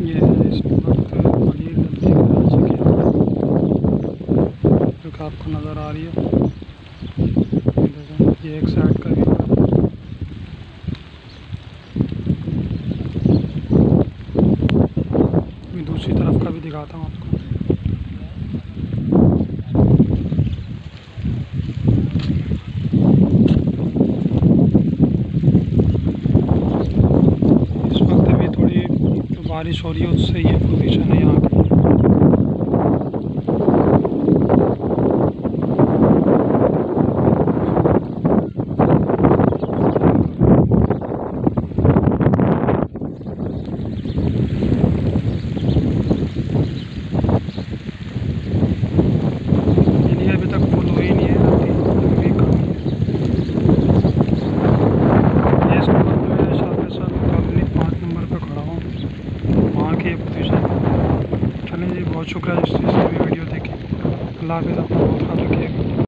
ये है इस वक्त बड़ी नदी कराची की, जो कि आपको नज़र आ रही है। ये एक साइड का व्यू है। मैं दूसरी तरफ का भी दिखाता हूँ आपको। इस वक्त अभी थोड़ी जो बारिश हो रही है उससे ये पोजीशन है यहाँ की। अभी तक फुल हुई नहीं है, अभी कम ही है। ये इसके बाद मैं शाफिर कॉलोनी 5 नंबर पे खड़ा हूँ, वहाँ की पोजीशन। चलें जी, बहुत शुक्रिया जिस चीज़ की भी वीडियो देखी। अल्लाह हाफ़िज़, अपना बहुत ख्याल रखिएगा।